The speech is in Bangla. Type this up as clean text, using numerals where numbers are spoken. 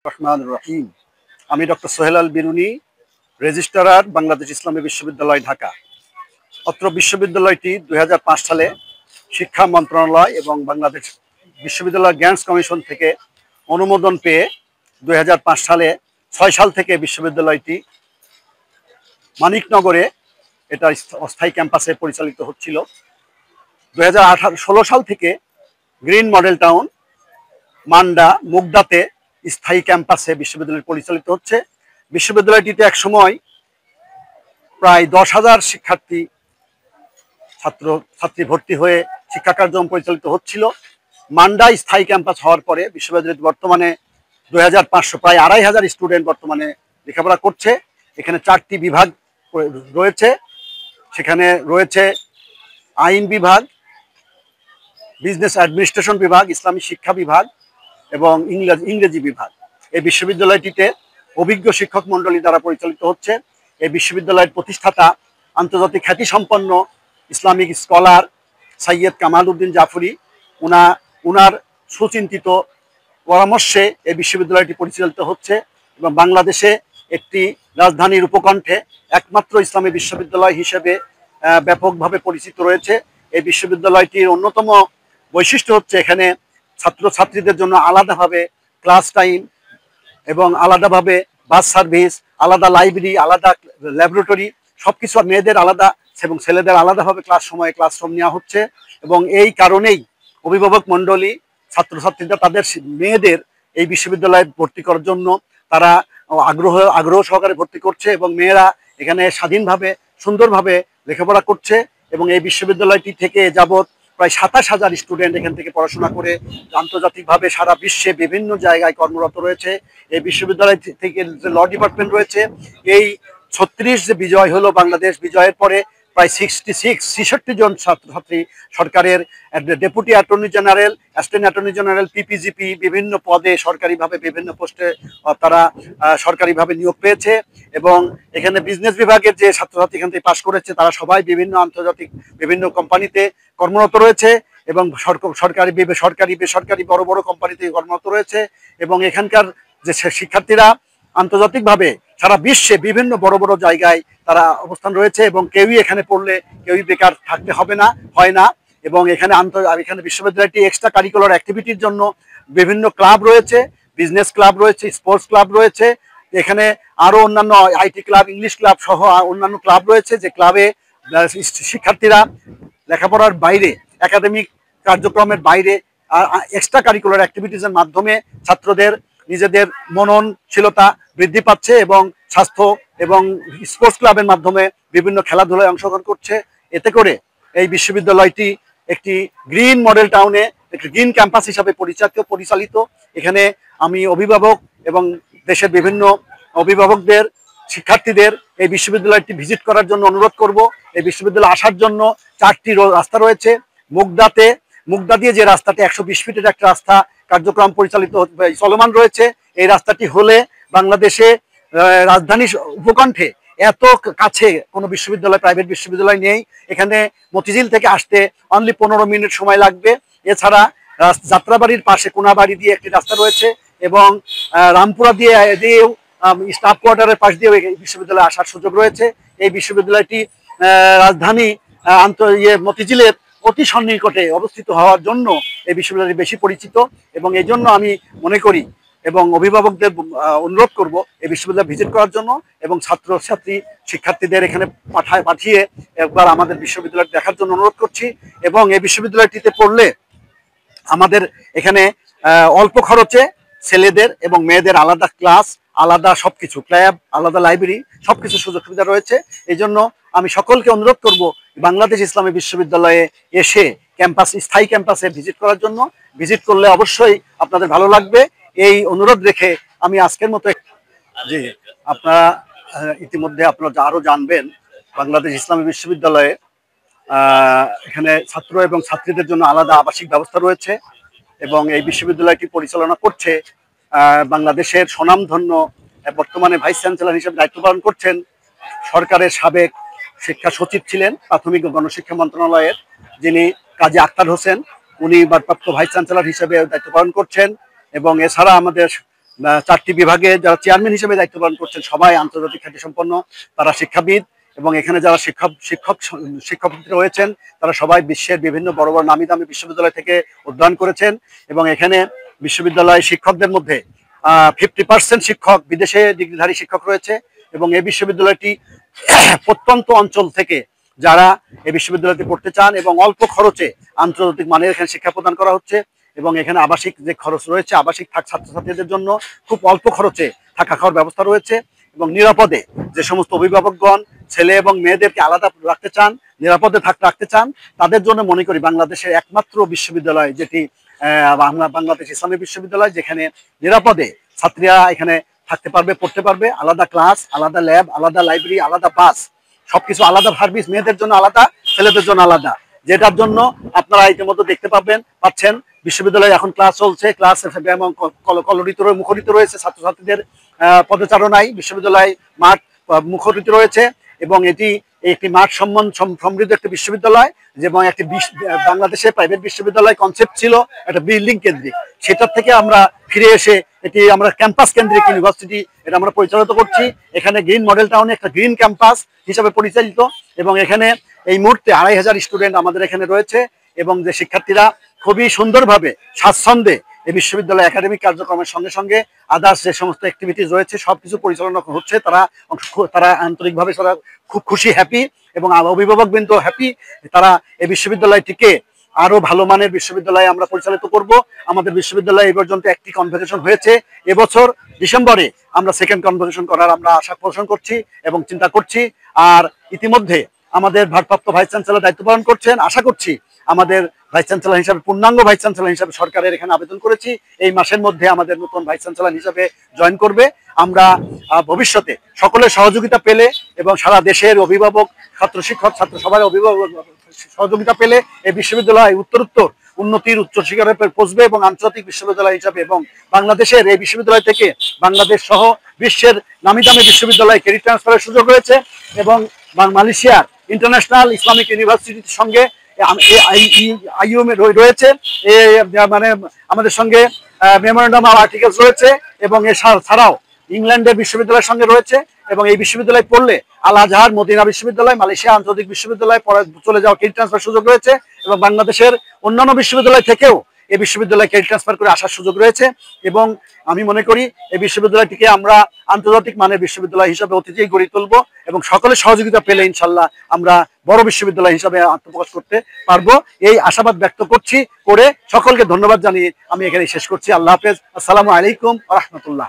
রহমান রহিম। আমি ডক্টর সোহেল আল বিরুনি, রেজিস্ট্রার, বাংলাদেশ ইসলামী বিশ্ববিদ্যালয়, ঢাকা। অত্র বিশ্ববিদ্যালয়টি 2005 সালে শিক্ষা মন্ত্রণালয় এবং বাংলাদেশ বিশ্ববিদ্যালয় গ্র্যান্টস কমিশন থেকে অনুমোদন পেয়ে 2005 সালে 6 সাল থেকে বিশ্ববিদ্যালয়টি মানিকনগরে এটা অস্থায়ী ক্যাম্পাসে পরিচালিত হচ্ছিল। 2016 সাল থেকে গ্রিন মডেল টাউন মান্ডা মুগদাতে স্থায়ী ক্যাম্পাসে বিশ্ববিদ্যালয় পরিচালিত হচ্ছে। বিশ্ববিদ্যালয়টিতে এক সময় প্রায় 10,000 শিক্ষার্থী ছাত্রী ভর্তি হয়ে শিক্ষা কার্যক্রম পরিচালিত হচ্ছিল। মান্ডা স্থায়ী ক্যাম্পাস হওয়ার পরে বিশ্ববিদ্যালয়টি বর্তমানে 2500 প্রায় 2500 স্টুডেন্ট বর্তমানে লেখাপড়া করছে। এখানে 4টি বিভাগ রয়েছে। সেখানে রয়েছে আইন বিভাগ, বিজনেস অ্যাডমিনিস্ট্রেশন বিভাগ, ইসলামী শিক্ষা বিভাগ এবং ইংরেজি বিভাগ। এই বিশ্ববিদ্যালয়টিতে অভিজ্ঞ শিক্ষক মণ্ডলী দ্বারা পরিচালিত হচ্ছে। এই বিশ্ববিদ্যালয়ের প্রতিষ্ঠাতা আন্তর্জাতিক খ্যাতিসম্পন্ন ইসলামিক স্কলার সৈয়দ কামাল উদ্দিন জাফরি, উনার সুচিন্তিত পরামর্শে এই বিশ্ববিদ্যালয়টি পরিচালিত হচ্ছে এবং বাংলাদেশে একটি রাজধানীর উপকণ্ঠে একমাত্র ইসলামী বিশ্ববিদ্যালয় হিসেবে ব্যাপকভাবে পরিচিত রয়েছে। এই বিশ্ববিদ্যালয়টির অন্যতম বৈশিষ্ট্য হচ্ছে এখানে ছাত্রছাত্রীদের জন্য আলাদাভাবে ক্লাস টাইম এবং আলাদাভাবে বাস সার্ভিস, আলাদা লাইব্রেরি, আলাদা ল্যাবরেটরি, সব কিছু মেয়েদের আলাদা এবং ছেলেদের আলাদাভাবে ক্লাসরুম নেওয়া হচ্ছে। এবং এই কারণেই অভিভাবক মণ্ডলী ছাত্রছাত্রীরা তাদের মেয়েদের এই বিশ্ববিদ্যালয়ে ভর্তি করার জন্য তারা আগ্রহ সহকারে ভর্তি করছে এবং মেয়েরা এখানে স্বাধীনভাবে সুন্দরভাবে লেখাপড়া করছে। এবং এই বিশ্ববিদ্যালয়টি থেকে যাবৎ প্রায় 27,000 স্টুডেন্ট এখান থেকে পড়াশোনা করে আন্তর্জাতিকভাবে সারা বিশ্বে বিভিন্ন জায়গায় কর্মরত রয়েছে। এই বিশ্ববিদ্যালয় থেকে যে ল ডিপার্টমেন্ট রয়েছে, এই 36 যে বিজয় হলো বাংলাদেশ বিজয়ের পরে প্রায় 66 জন ছাত্রছাত্রী সরকারের deputy attorney general, assistant attorney general, PP GP বিভিন্ন পদে সরকারিভাবে বিভিন্ন পোস্টে তারা সরকারিভাবে নিয়োগ পেয়েছে। এবং এখানে বিজনেস বিভাগের যে ছাত্রছাত্রী এখান থেকে পাশ করেছে তারা সবাই বিভিন্ন আন্তর্জাতিক বিভিন্ন কোম্পানিতে কর্মরত রয়েছে এবং সরকারি বেসরকারি বড় বড় কোম্পানিতে কর্মরত রয়েছে। এবং এখানকার যে শিক্ষার্থীরা আন্তর্জাতিকভাবে সারা বিশ্বে বিভিন্ন বড় বড় জায়গায় তারা অবস্থান রয়েছে এবং কেউই এখানে পড়লে কেউই বেকার থাকতে হয় না। এবং এখানে বিশ্ববিদ্যালয়টি এক্সট্রা কারিকুলার অ্যাক্টিভিটির জন্য বিভিন্ন ক্লাব রয়েছে, বিজনেস ক্লাব রয়েছে, স্পোর্টস ক্লাব রয়েছে। এখানে আরও অন্যান্য আইটি ক্লাব, ইংলিশ ক্লাব সহ অন্যান্য ক্লাব রয়েছে, যে ক্লাবে শিক্ষার্থীরা লেখাপড়ার বাইরে, একাডেমিক কার্যক্রমের বাইরে এক্সট্রা কারিকুলার অ্যাক্টিভিটিসের মাধ্যমে ছাত্রদের নিজেদের মননশীলতা বৃদ্ধি পাচ্ছে এবং স্বাস্থ্য এবং স্পোর্টস ক্লাবের মাধ্যমে বিভিন্ন খেলাধুলায় অংশগ্রহণ করছে। এতে করে এই বিশ্ববিদ্যালয়টি একটি গ্রিন মডেল টাউনে একটি গ্রিন ক্যাম্পাস হিসাবে পরিচালিত। এখানে আমি অভিভাবক এবং দেশের বিভিন্ন অভিভাবকদের, শিক্ষার্থীদের এই বিশ্ববিদ্যালয়টি ভিজিট করার জন্য অনুরোধ করব। এই বিশ্ববিদ্যালয়ে আসার জন্য 4টি রাস্তা রয়েছে। মুগদা দিয়ে যে রাস্তাটি 120 ফিটের একটা রাস্তা কার্যক্রম পরিচালিত চলমান রয়েছে, এই রাস্তাটি হলে বাংলাদেশে রাজধানী উপকণ্ঠে এত কাছে কোনো বিশ্ববিদ্যালয়, প্রাইভেট বিশ্ববিদ্যালয় নেই। এখানে মতিঝিল থেকে আসতে অনলি 15 মিনিট সময় লাগবে। এছাড়া যাত্রাবাড়ির পাশে কোনাবাড়ি দিয়ে একটি রাস্তা রয়েছে এবং রামপুরা দিয়েও স্টাফ কোয়ার্টারের পাশ দিয়েও এই বিশ্ববিদ্যালয়ে আসার সুযোগ রয়েছে। এই বিশ্ববিদ্যালয়টি রাজধানী মতিঝিলের অতি সন্নিকটে অবস্থিত হওয়ার জন্য এই বিশ্ববিদ্যালয়টি বেশি পরিচিত। এবং এই জন্য আমি মনে করি এবং অভিভাবকদের অনুরোধ করব এই বিশ্ববিদ্যালয় ভিজিট করার জন্য এবং ছাত্রছাত্রী শিক্ষার্থীদের এখানে পাঠিয়ে একবার আমাদের বিশ্ববিদ্যালয় দেখার জন্য অনুরোধ করছি। এবং এই বিশ্ববিদ্যালয়টিতে পড়লে আমাদের এখানে অল্প খরচে ছেলেদের এবং মেয়েদের আলাদা ক্লাস, আলাদা সবকিছু, ক্ল্যাব, আলাদা লাইব্রেরি, সবকিছু সুযোগ সুবিধা রয়েছে। এই জন্য আমি সকলকে অনুরোধ করব বাংলাদেশ ইসলামী বিশ্ববিদ্যালয়ে এসে স্থায়ী ক্যাম্পাসে ভিজিট করার জন্য। ভিজিট করলে অবশ্যই আপনাদের ভালো লাগবে, এই অনুরোধ রেখে আমি আজকের মতো জি, আপনারা ইতিমধ্যে আপনারা আরও জানবেন বাংলাদেশ ইসলামী বিশ্ববিদ্যালয়ে এখানে ছাত্র এবং ছাত্রীদের জন্য আলাদা আবাসিক ব্যবস্থা রয়েছে এবং এই বিশ্ববিদ্যালয়টি পরিচালনা করছে বাংলাদেশের স্বনামধন্য বর্তমানে ভাইস চ্যান্সেলর হিসেবে দায়িত্ব পালন করছেন সরকারের সাবেক শিক্ষা সচিব ছিলেন প্রাথমিক ও গণশিক্ষা মন্ত্রণালয়ের, যিনি কাজী আক্তার হোসেন। উনি ভারপ্রাপ্ত ভাইস চ্যান্সেলর হিসেবে দায়িত্ব পালন করছেন। এবং এছাড়া আমাদের 4টি বিভাগে যারা চেয়ারম্যান হিসেবে দায়িত্ব পালন করছেন সবাই আন্তর্জাতিক খ্যাতিসম্পন্ন, তারা শিক্ষাবিদ, এবং এখানে যারা শিক্ষক রয়েছেন তারা সবাই বিশ্বের বিভিন্ন বড় বড় নামি দামি বিশ্ববিদ্যালয় থেকে অধ্যয়ন করেছেন। এবং এখানে বিশ্ববিদ্যালয় শিক্ষকদের মধ্যে 50% শিক্ষক বিদেশে ডিগ্রিধারী শিক্ষক রয়েছে। এবং এই বিশ্ববিদ্যালয়টি প্রত্যন্ত অঞ্চল থেকে যারা এই বিশ্ববিদ্যালয়তে পড়তে চান এবং অল্প খরচে আন্তর্জাতিক মানের এখানে শিক্ষা প্রদান করা হচ্ছে। এবং এখানে আবাসিক যে খরচ রয়েছে, আবাসিক ছাত্রছাত্রীদের জন্য খুব অল্প খরচে থাকা খাওয়ার ব্যবস্থা রয়েছে। এবং নিরাপদে যে সমস্ত অভিভাবকগণ ছেলে এবং মেয়েদেরকে আলাদা রাখতে চান, নিরাপদে রাখতে চান, তাদের জন্য মনে করি বাংলাদেশের একমাত্র বিশ্ববিদ্যালয় যেটি বাংলাদেশ ইসলামী বিশ্ববিদ্যালয়, যেখানে নিরাপদে ছাত্রীরা এখানে থাকতে পারবে, পড়তে পারবে, আলাদা ক্লাস, আলাদা ল্যাব, আলাদা লাইব্রেরি, আলাদা বাস, সবকিছু আলাদা সার্ভিস, মেয়েদের জন্য আলাদা, ছেলেদের জন্য আলাদা, যেটার জন্য আপনারা ইতিমধ্যে দেখতে পাচ্ছেন বিশ্ববিদ্যালয়ে এখন ক্লাস চলছে, ক্লাস এবং মুখরিত রয়েছে ছাত্রছাত্রীদের পদচারণায়, বিশ্ববিদ্যালয় মাঠ মুখরিত রয়েছে। এবং এটি একটি মাঠ সমৃদ্ধ একটি বিশ্ববিদ্যালয়, এবং একটি বাংলাদেশের প্রাইভেট বিশ্ববিদ্যালয় কনসেপ্ট ছিল একটা বিল্ডিং কেন্দ্রিক, সেটার থেকে আমরা ফিরে এসে এটি আমরা ক্যাম্পাস কেন্দ্রিক ইউনিভার্সিটি এটা আমরা পরিচালিত করছি। এখানে গ্রিন মডেল টাউনে একটা গ্রিন ক্যাম্পাস হিসাবে পরিচালিত, এবং এখানে এই মুহূর্তে 2500 স্টুডেন্ট আমাদের এখানে রয়েছে। এবং যে শিক্ষার্থীরা খুবই সুন্দরভাবে স্বাচ্ছন্দ্যে এই বিশ্ববিদ্যালয় একাডেমিক কার্যক্রমের সঙ্গে সঙ্গে আদার্স যে সমস্ত অ্যাক্টিভিটিস রয়েছে সবকিছু পরিচালনা হচ্ছে, তারা আন্তরিকভাবে তারা খুব খুশি, হ্যাপি, এবং অভিভাবকবৃন্দ হ্যাপি। তারা এই বিশ্ববিদ্যালয়টিকে আরো ভালো মানের বিশ্ববিদ্যালয়ে আমরা পরিচালিত করব। আমাদের বিশ্ববিদ্যালয়ে এই পর্যন্ত একটি কনভোকেশন হয়েছে, এবছর ডিসেম্বরে আমরা সেকেন্ড কনভোকেশন করার আমরা আশা পোষণ করছি এবং চিন্তা করছি। আর ইতিমধ্যে আমাদের ভারপ্রাপ্ত ভাইস চ্যান্সেলর দায়িত্ব পালন করছেন, আশা করছি আমাদের ভাইস চ্যান্সেলর হিসাবে, পূর্ণাঙ্গ ভাইস চ্যান্সেলর হিসাবে সরকারের এখানে আবেদন করেছি, এই মাসের মধ্যে আমাদের নতুন ভাইস চ্যান্সেলর হিসাবে জয়েন করবে। আমরা ভবিষ্যতে সকলের সহযোগিতা পেলে এবং সারা দেশের অভিভাবক, ছাত্র শিক্ষক, ছাত্র সবার অভিভাবক সহযোগিতা পেলে এই বিশ্ববিদ্যালয় উত্তরোত্তর উন্নতির উচ্চ শিখরে পৌঁছবে এবং আন্তর্জাতিক বিশ্ববিদ্যালয় হিসাবে, এবং বাংলাদেশের এই বিশ্ববিদ্যালয় থেকে বাংলাদেশ সহ বিশ্বের নামি দামি বিশ্ববিদ্যালয়ে ক্রেডিট ট্রান্সফারের সুযোগ রয়েছে। এবং মালয়েশিয়ার ইন্টারন্যাশনাল ইসলামিক ইউনিভার্সিটির সঙ্গে আইইউএম রয়েছে, মানে আমাদের সঙ্গে মেমোরেন্ডাম অফ আর্টিকেলস রয়েছে। এবং এছাড়াও ইংল্যান্ডের বিশ্ববিদ্যালয়ের সঙ্গে রয়েছে। এবং এই বিশ্ববিদ্যালয়ে পড়লে আল আজহার, মদিনা বিশ্ববিদ্যালয়, মালয়েশিয়া আন্তর্জাতিক বিশ্ববিদ্যালয় পরে চলে যাওয়া ক্রেডিট ট্রান্সফার সুযোগ রয়েছে। এবং বাংলাদেশের অন্যান্য বিশ্ববিদ্যালয় থেকেও এই বিশ্ববিদ্যালয়ে ক্রেডিট ট্রান্সফার করে আসার সুযোগ রয়েছে। এবং আমি মনে করি এই বিশ্ববিদ্যালয়টিকে আমরা আন্তর্জাতিক মানের বিশ্ববিদ্যালয় হিসাবে অতিথি গড়ে তুলব, এবং সকলের সহযোগিতা পেলে ইনশাল্লাহ আমরা বড় বিশ্ববিদ্যালয় হিসাবে আত্মপ্রকাশ করতে পারবো, এই আশাবাদ ব্যক্ত করছি। সকলকে ধন্যবাদ জানিয়ে আমি এখানে শেষ করছি। আল্লাহ হাফেজ। আসসালামু আলাইকুম ওয়া রাহমাতুল্লাহ।